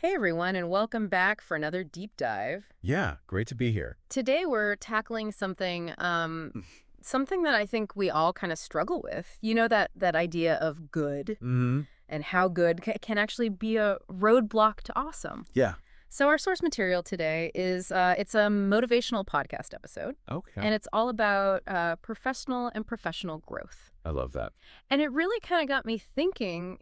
Hey everyone, and welcome back for another deep dive. Yeah, great to be here. Today we're tackling something that I think we all kind of struggle with. You know, that idea of good Hmm. and how good can actually be a roadblock to awesome. Yeah. So our source material today is it's a motivational podcast episode, Okay. and it's all about personal and professional growth. I love that. And it really kind of got me thinking,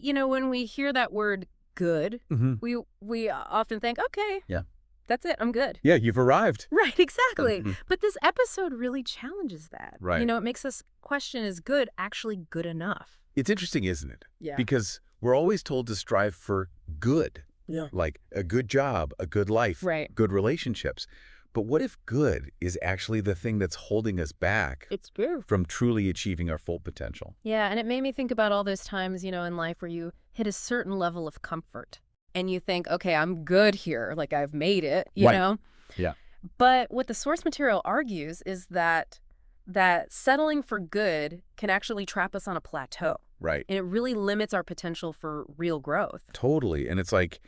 when we hear that word good, Hmm. we often think, okay, Yeah. that's it, I'm good. Yeah, you've arrived. Right, exactly. Mhm. But this episode really challenges that. Right. It makes us question, is good actually good enough? It's interesting, isn't it? Yeah. Because we're always told to strive for good, Yeah. like a good job, a good life, Right. good relationships. But what if good is actually the thing that's holding us back It's true. from truly achieving our full potential? Yeah, and it made me think about all those times, in life where you hit a certain level of comfort and you think, okay, I'm good here, like I've made it, Right. know? Yeah. But what the source material argues is that settling for good can actually trap us on a plateau. Right. And it really limits our potential for real growth. Totally. And it's like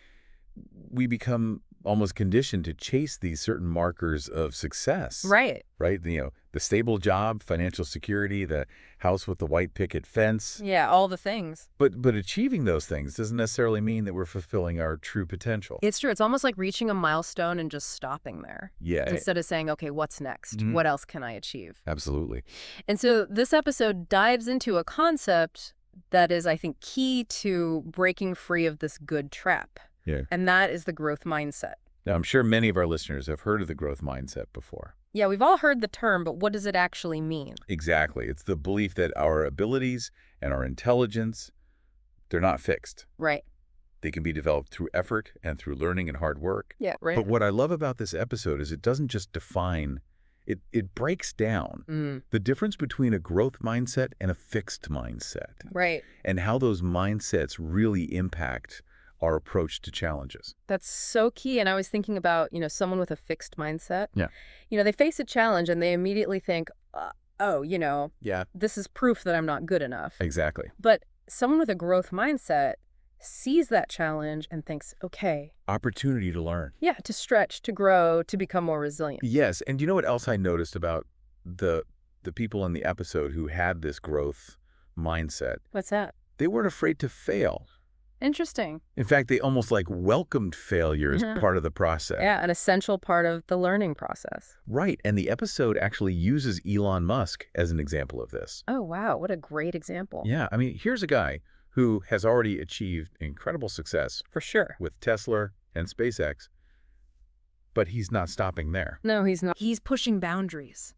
we become almost conditioned to chase these certain markers of success. Right. Right? The stable job, financial security, the house with the white picket fence. Yeah, all the things. But achieving those things doesn't necessarily mean that we're fulfilling our true potential. It's true. It's almost like reaching a milestone and just stopping there. Yeah. Instead of saying, okay, what's next? Mhm. What else can I achieve? Absolutely. And so this episode dives into a concept that is, I think, key to breaking free of this good trap. Yeah. And that is the growth mindset. Now, I'm sure many of our listeners have heard of the growth mindset before. Yeah, we've all heard the term, but what does it actually mean? Exactly. It's the belief that our abilities and our intelligence, they're not fixed. Right. They can be developed through effort and through learning and hard work. Yeah, right. But what I love about this episode is it doesn't just define, it breaks down the difference between a growth mindset and a fixed mindset, Right. and how those mindsets really impact our approach to challenges. That's so key. And I was thinking about, someone with a fixed mindset. Yeah. They face a challenge and they immediately think, oh, Yeah, this is proof that I'm not good enough. exactly. But someone with a growth mindset sees that challenge and thinks, okay, Opportunity to learn. yeah, to stretch, to grow, to become more resilient. Yes, and you know what else I noticed about the people in the episode who had this growth mindset? What's that? They weren't afraid to fail. Interesting. In fact, they almost like welcomed failure as part of the process. Yeah, an essential part of the learning process. Right, and the episode actually uses Elon Musk as an example of this. Oh, wow. What a great example. Yeah, I mean, here's a guy who has already achieved incredible success For sure. with Tesla and SpaceX, but he's not stopping there. No, he's not. He's pushing boundaries.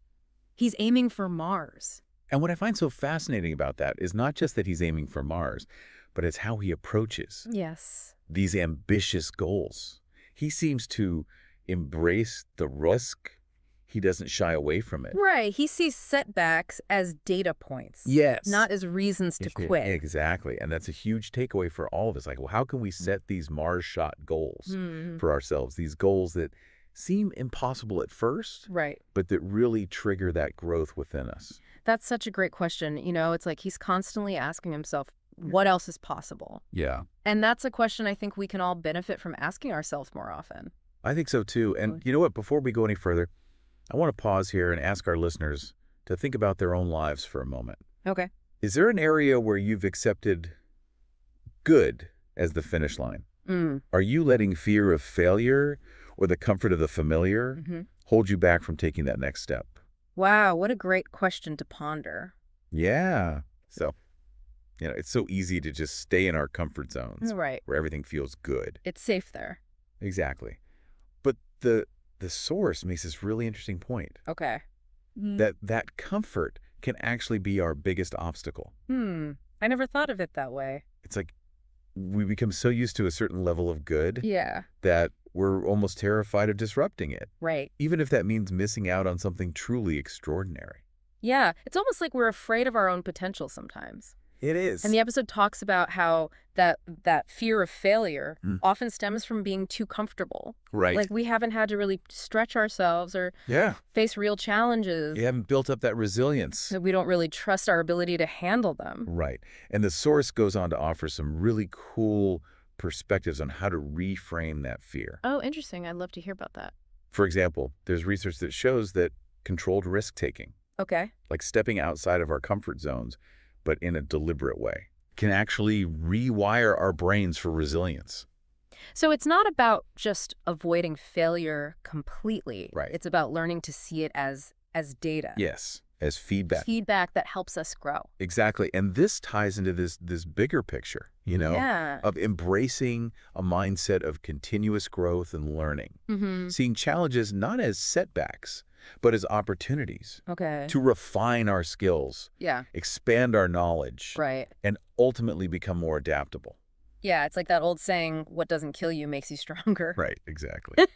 He's aiming for Mars. And what I find so fascinating about that is not just that he's aiming for Mars, but it's how he approaches Yes. these ambitious goals. He seems to embrace the risk. He doesn't shy away from it. Right. He sees setbacks as data points. Yes. Not as reasons to quit. Exactly. And that's a huge takeaway for all of us. Like, well, how can we set these Mars shot goals for ourselves? These goals that seem impossible at first, Right. but that really trigger that growth within us. That's such a great question. It's like he's constantly asking himself, what else is possible? Yeah, And that's a question I think we can all benefit from asking ourselves more often. I think so too. And you know what? Before we go any further, I want to pause here and ask our listeners to think about their own lives for a moment. Okay. Is there an area where you've accepted good as the finish line? Are you letting fear of failure or the comfort of the familiar hold you back from taking that next step? Wow, what a great question to ponder. Yeah. So, it's so easy to just stay in our comfort zones Right. where everything feels good. It's safe there. Exactly. But the source makes this really interesting point Okay. that comfort can actually be our biggest obstacle. I never thought of it that way. It's like we become so used to a certain level of good Yeah. that we're almost terrified of disrupting it, Right. even if that means missing out on something truly extraordinary. Yeah. It's almost like we're afraid of our own potential sometimes. It is. And the episode talks about how that fear of failure often stems from being too comfortable. Right. Like we haven't had to really stretch ourselves or Yeah. face real challenges. You haven't built up that resilience. So we don't really trust our ability to handle them. Right. And the source goes on to offer some really cool perspectives on how to reframe that fear. Oh, interesting. I'd love to hear about that. For example, there's research that shows that controlled risk-taking, Okay. like stepping outside of our comfort zones, but in a deliberate way, can actually rewire our brains for resilience. So it's not about just avoiding failure completely. Right. It's about learning to see it as data. Yes, as feedback. Feedback that helps us grow. Exactly. And this ties into this bigger picture, Yeah. of embracing a mindset of continuous growth and learning, seeing challenges not as setbacks, but as opportunities Okay. to refine our skills, Yeah. expand our knowledge, Right. and ultimately become more adaptable. Yeah, it's like that old saying, what doesn't kill you makes you stronger. Right, exactly.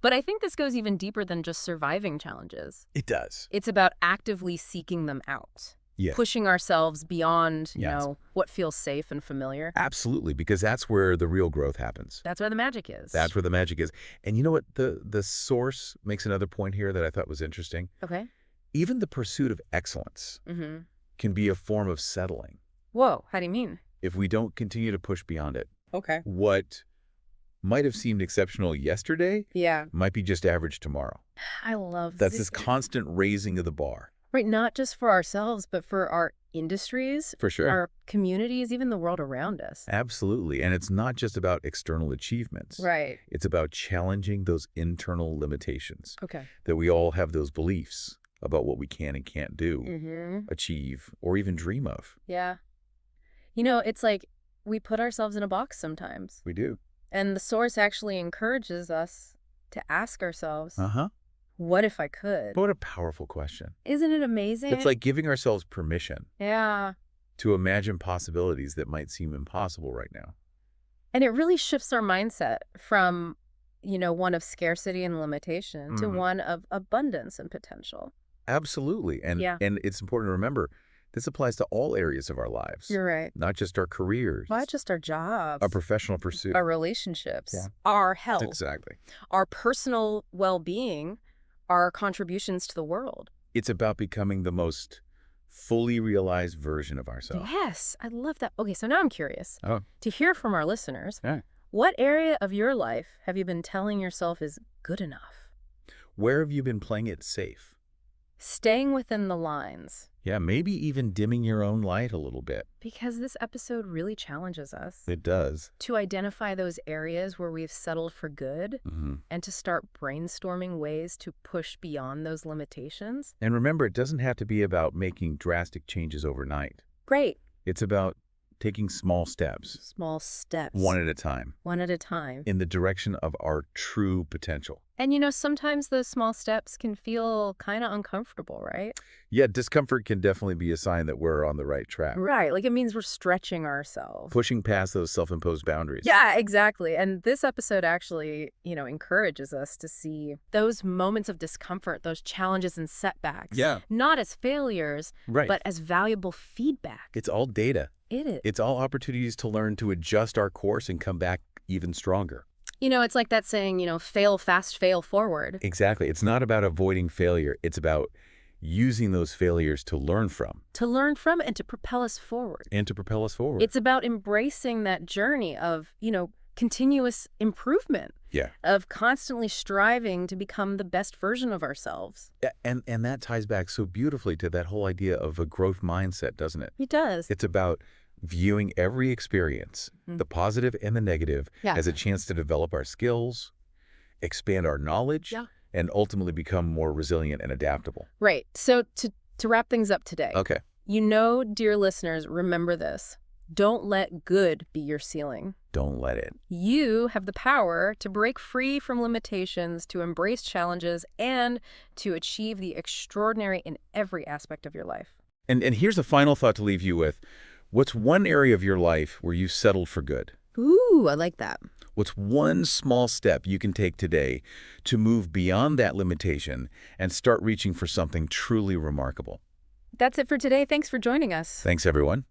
But I think this goes even deeper than just surviving challenges. It does. It's about actively seeking them out. Yes. Pushing ourselves beyond, Yes. what feels safe and familiar. Absolutely, because that's where the real growth happens. That's where the magic is. That's where the magic is. And you know what? The source makes another point here that I thought was interesting. Okay. Even the pursuit of excellence can be a form of settling Whoa, how do you mean? if we don't continue to push beyond it. Okay. What might have seemed exceptional yesterday Yeah. might be just average tomorrow. I love That's this constant raising of the bar. Right, not just for ourselves, but for our industries, For sure. our communities, even the world around us. Absolutely. And it's not just about external achievements. Right. It's about challenging those internal limitations, Okay. that we all have those beliefs about what we can and can't do, Mm-hmm. achieve, or even dream of. Yeah. It's like we put ourselves in a box sometimes. We do. And the source actually encourages us to ask ourselves, Uh-huh. what if I could? What a powerful question. Isn't it amazing? It's like giving ourselves permission Yeah. to imagine possibilities that might seem impossible right now. And it really shifts our mindset from, one of scarcity and limitation to one of abundance and potential. Absolutely. And Yeah. and it's important to remember, this applies to all areas of our lives, You're right. not just our careers, Not just our jobs, our professional pursuit. our relationships, Yeah. our health, Exactly. our personal well-being, our contributions to the world. It's about becoming the most fully realized version of ourselves. Yes, I love that. Okay, so now I'm curious Oh, to hear from our listeners. yeah. What area of your life have you been telling yourself is good enough? Where have you been playing it safe? Staying within the lines. Yeah, maybe even dimming your own light a little bit. Because this episode really challenges us It does. to identify those areas where we've settled for good and to start brainstorming ways to push beyond those limitations. And remember, it doesn't have to be about making drastic changes overnight. Great. It's about taking small steps, Small steps. one at a time, One at a time. in the direction of our true potential. And sometimes those small steps can feel kind of uncomfortable, right? Yeah, discomfort can definitely be a sign that we're on the right track. Right. Like it means we're stretching ourselves. Pushing past those self-imposed boundaries. Yeah, exactly. And this episode actually, encourages us to see those moments of discomfort, those challenges and setbacks, Yeah. not as failures, Right. but as valuable feedback. It's all data. It is. It's all opportunities to learn to adjust our course and come back even stronger. It's like that saying, fail fast, fail forward. Exactly. It's not about avoiding failure. It's about using those failures to learn from To learn from and to propel us forward. and to propel us forward. It's about embracing that journey of, continuous improvement. Yeah. Of constantly striving to become the best version of ourselves. And that ties back so beautifully to that whole idea of a growth mindset, doesn't it? It does. It's about viewing every experience, the positive and the negative, Yeah. as a chance to develop our skills, expand our knowledge, Yeah. and ultimately become more resilient and adaptable. Right. So to wrap things up today, Okay. dear listeners, remember this. Don't let good be your ceiling. Don't let it. You have the power to break free from limitations, to embrace challenges, and to achieve the extraordinary in every aspect of your life. And here's a final thought to leave you with. What's one area of your life where you've settled for good? Ooh, I like that. What's one small step you can take today to move beyond that limitation and start reaching for something truly remarkable? That's it for today. Thanks for joining us. Thanks, everyone.